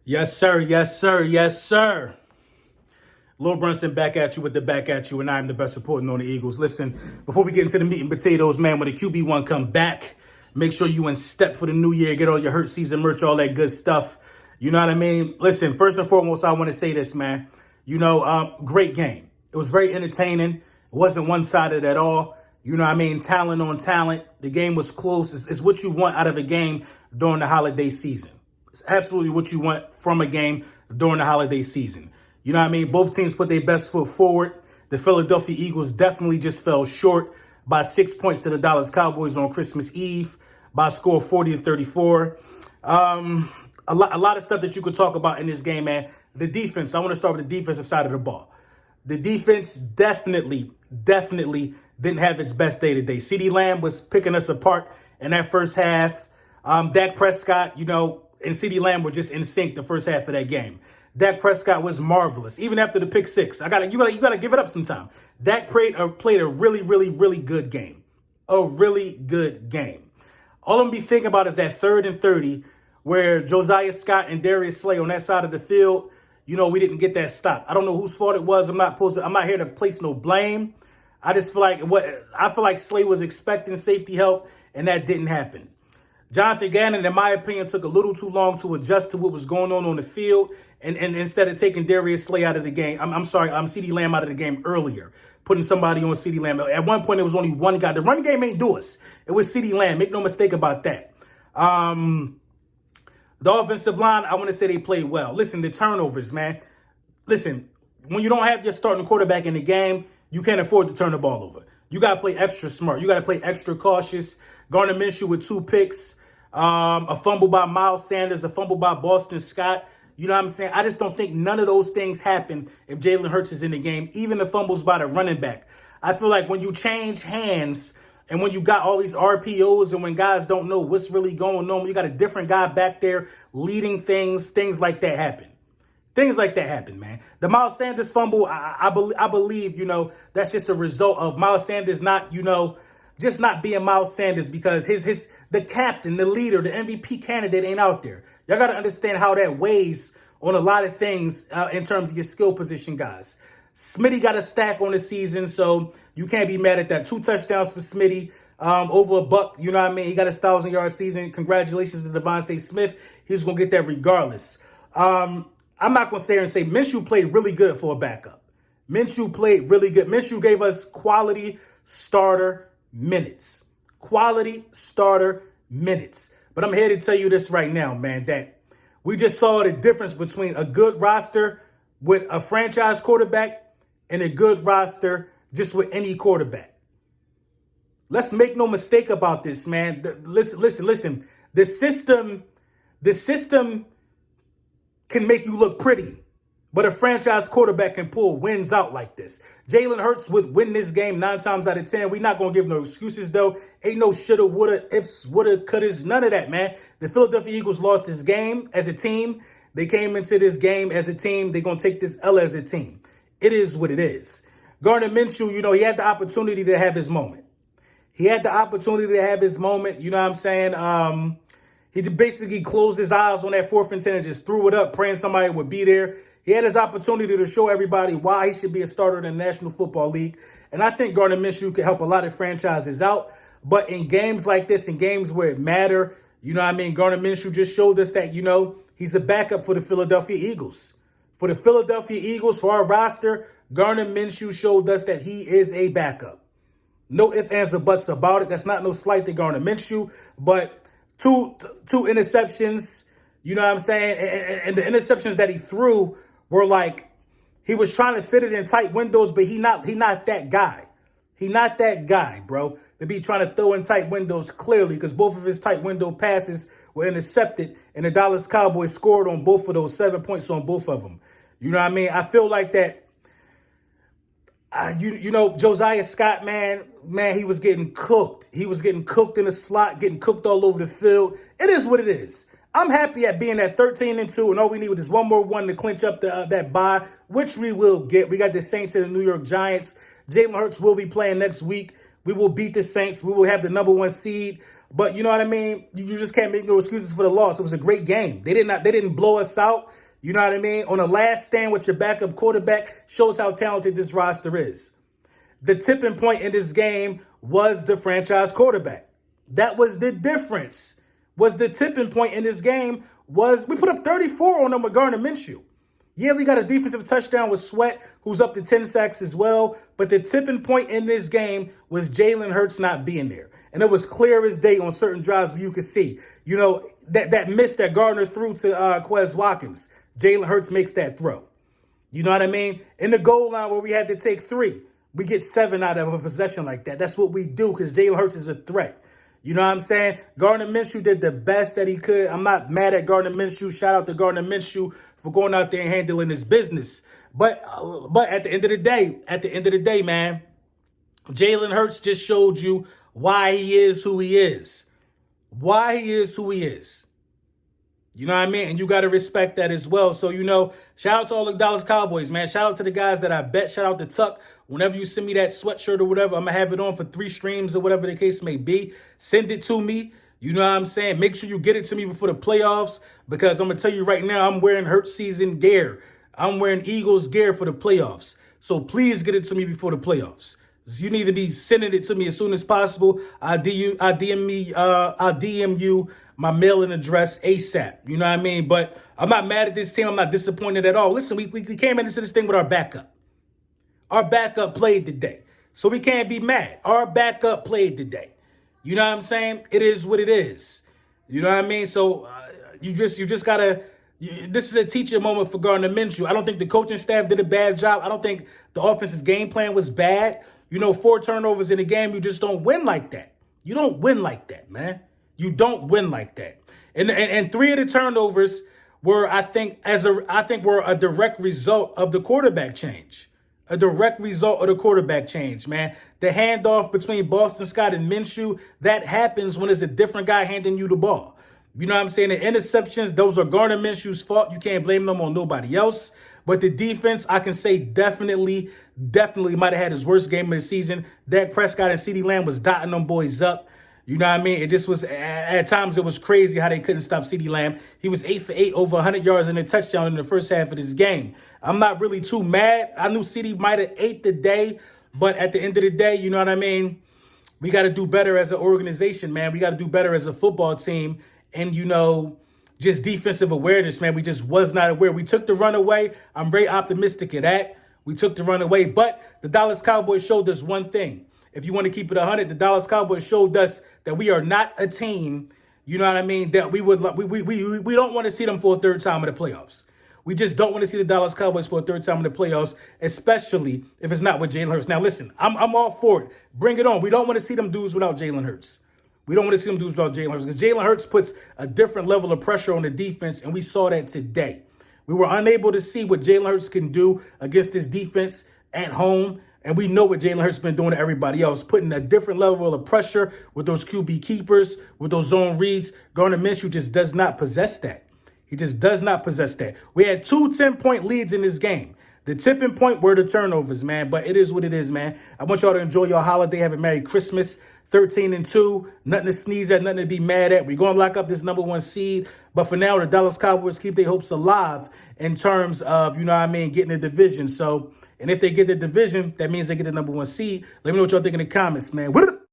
Yes, sir. Yes, sir. Yes, sir. Lil Brunson back at you with the back at you, and I'm the best reporting on the Eagles. Listen, before we get into the meat and potatoes, man, when the QB1 come back, make sure you in step for the new year, get all your hurt season merch, all that good stuff. You know what I mean? Listen, first and foremost, I want to say this, man. Great game. It was very entertaining. It wasn't one-sided at all. You know what I mean? Talent on talent. The game was close. It's what you want out of a game during the holiday season. It's absolutely what you want from a game during the holiday season. You know what I mean? Both teams put their best foot forward. The Philadelphia Eagles definitely just fell short by 6 points to the Dallas Cowboys on Christmas Eve by a score of 40-34. A lot of stuff that you could talk about in this game, man. The defense, I want to start with the defensive side of the ball. The defense definitely didn't have its best day today. CeeDee Lamb was picking us apart in that first half. Dak Prescott, and CeeDee Lamb were just in sync the first half of that game. Dak Prescott was marvelous, even after the pick six. You gotta give it up sometime. Dak played a really good game. A really good game. All I'm be thinking about is that 3rd and 30, where Josiah Scott and Darius Slay on that side of the field, we didn't get that stop. I don't know whose fault it was. I'm not here to place no blame. I just feel like Slay was expecting safety help, and that didn't happen. Jonathan Gannon, in my opinion, took a little too long to adjust to what was going on the field, and instead of taking Darius Slay out of the game, I'm CeeDee Lamb out of the game earlier, putting somebody on CeeDee Lamb. At one point, there was only one guy. The run game ain't do us. It was CeeDee Lamb. Make no mistake about that. The offensive line, I want to say they played well. Listen, the turnovers, man. Listen, when you don't have your starting quarterback in the game, you can't afford to turn the ball over. You got to play extra smart. You got to play extra cautious. Gardner Minshew with 2 picks, a fumble by Miles Sanders, a fumble by Boston Scott. You know what I'm saying? I just don't think none of those things happen if Jalen Hurts is in the game, even the fumbles by the running back. I feel like when you change hands and when you got all these RPOs and when guys don't know what's really going on, you got a different guy back there leading things like that happen. Things like that happen, man. The Miles Sanders fumble, I believe, that's just a result of Miles Sanders not, just not being Miles Sanders because the captain, the leader, the MVP candidate ain't out there. Y'all got to understand how that weighs on a lot of things in terms of your skill position guys. Smitty got a stack on the season, so you can't be mad at that. 2 touchdowns for Smitty, over a buck. You know what I mean? He got his 1,000-yard season. Congratulations to Devontae Smith. He's going to get that regardless. I'm not going to sit here and say Minshew played really good for a backup. Minshew played really good. Minshew gave us quality starter minutes. Quality starter minutes. But I'm here to tell you this right now, man, that we just saw the difference between a good roster with a franchise quarterback and a good roster just with any quarterback. Let's make no mistake about this, man. Listen. The system can make you look pretty, but a franchise quarterback can pull wins out like this. Jalen Hurts would win this game 9 times out of 10. We're not going to give no excuses, though. Ain't no shoulda, woulda, ifs, woulda, couldas, none of that, man. The Philadelphia Eagles lost this game as a team. They came into this game as a team. They're going to take this L as a team. It is what it is. Gardner Minshew, he had the opportunity to have his moment. He had the opportunity to have his moment. You know what I'm saying? He basically closed his eyes on that 4th and 10 and just threw it up, praying somebody would be there. He had his opportunity to show everybody why he should be a starter in the National Football League. And I think Gardner Minshew could help a lot of franchises out. But in games like this, in games where it matter, Gardner Minshew just showed us that, he's a backup for the Philadelphia Eagles. For the Philadelphia Eagles, for our roster, Gardner Minshew showed us that he is a backup. No ifs, ands, or buts about it. That's not no slight to Gardner Minshew, but two interceptions, you know what I'm saying? And the interceptions that he threw were like, he was trying to fit it in tight windows, but he not that guy. He not that guy, bro, to be trying to throw in tight windows clearly because both of his tight window passes were intercepted and the Dallas Cowboys scored on both of those, 7 points on both of them. You know what I mean? I feel like that. Josiah Scott, man, he was getting cooked. He was getting cooked in the slot, getting cooked all over the field. It is what it is. I'm happy at being at 13-2, and all we need is one more to clinch up that bye, which we will get. We got the Saints and the New York Giants. Jalen Hurts will be playing next week. We will beat the Saints. We will have the number 1 seed. But you know what I mean? You just can't make no excuses for the loss. It was a great game. They didn't blow us out. You know what I mean? On a last stand with your backup quarterback shows how talented this roster is. The tipping point in this game was the franchise quarterback. That was the difference. Was the tipping point in this game was we put up 34 on them with Gardner Minshew. Yeah, we got a defensive touchdown with Sweat, who's up to 10 sacks as well. But the tipping point in this game was Jalen Hurts not being there. And it was clear as day on certain drives where you could see, you know, that miss that Gardner threw to Quez Watkins. Jalen Hurts makes that throw. You know what I mean? In the goal line where we had to take 3, we get 7 out of a possession like that. That's what we do because Jalen Hurts is a threat. You know what I'm saying? Gardner Minshew did the best that he could. I'm not mad at Gardner Minshew. Shout out to Gardner Minshew for going out there and handling his business. But at the end of the day, man, Jalen Hurts just showed you why he is who he is. Why he is who he is. You know what I mean? And you got to respect that as well. So, you know, shout out to all the Dallas Cowboys, man. Shout out to the guys that I bet. Shout out to Tuck. Whenever you send me that sweatshirt or whatever, I'm going to have it on for 3 streams or whatever the case may be. Send it to me. You know what I'm saying? Make sure you get it to me before the playoffs because I'm going to tell you right now, I'm wearing Hurt season gear. I'm wearing Eagles gear for the playoffs. So please get it to me before the playoffs. You need to be sending it to me as soon as possible. I'll DM you my mailing address ASAP. You know what I mean? But I'm not mad at this team. I'm not disappointed at all. Listen, we came into this thing with our backup. Our backup played today. So we can't be mad. Our backup played today. You know what I'm saying? It is what it is. You know what I mean? So you just got to, this is a teaching moment for Gardner Minshew. I don't think the coaching staff did a bad job. I don't think the offensive game plan was bad. You know, 4 turnovers in a game, you just don't win like that. You don't win like that, man. You don't win like that. And 3 of the turnovers were, I think, were a direct result of the quarterback change. A direct result of the quarterback change, man. The handoff between Boston Scott and Minshew, that happens when it's a different guy handing you the ball. You know what I'm saying? The interceptions, those are Gardner Minshew's fault. You can't blame them on nobody else. But the defense, I can say definitely might have had his worst game of the season. Dak Prescott and CeeDee Lamb was dotting them boys up. You know what I mean? It just was, at times it was crazy how they couldn't stop CeeDee Lamb. He was 8 for 8, over 100 yards and a touchdown in the first half of this game. I'm not really too mad. I knew CeeDee might have ate the day, but at the end of the day, you know what I mean? We got to do better as an organization, man. We got to do better as a football team. And, you know, just defensive awareness, man. We just was not aware. We took the run away. I'm very optimistic of that. We took the run away. But the Dallas Cowboys showed us one thing. If you want to keep it 100, the Dallas Cowboys showed us that we are not a team, you know what I mean, that we don't want to see them for a third time in the playoffs. We just don't want to see the Dallas Cowboys for a third time in the playoffs, especially if it's not with Jalen Hurts. Now, listen, I'm all for it. Bring it on. We don't want to see them dudes without Jalen Hurts. We don't want to see them dudes without Jalen Hurts because Jalen Hurts puts a different level of pressure on the defense, and we saw that today. We were unable to see what Jalen Hurts can do against this defense at home, and we know what Jalen Hurts has been doing to everybody else, putting a different level of pressure with those QB keepers, with those zone reads. Gardner Minshew just does not possess that. He just does not possess that. We had 2 10-point leads in this game. The tipping point were the turnovers, man, but it is what it is, man. I want y'all to enjoy your holiday. Have a Merry Christmas. 13-2, nothing to sneeze at, nothing to be mad at. We're going to lock up this number 1 seed. But for now, the Dallas Cowboys keep their hopes alive in terms of, you know what I mean, getting the division. So, and if they get the division, that means they get the number 1 seed. Let me know what y'all think in the comments, man.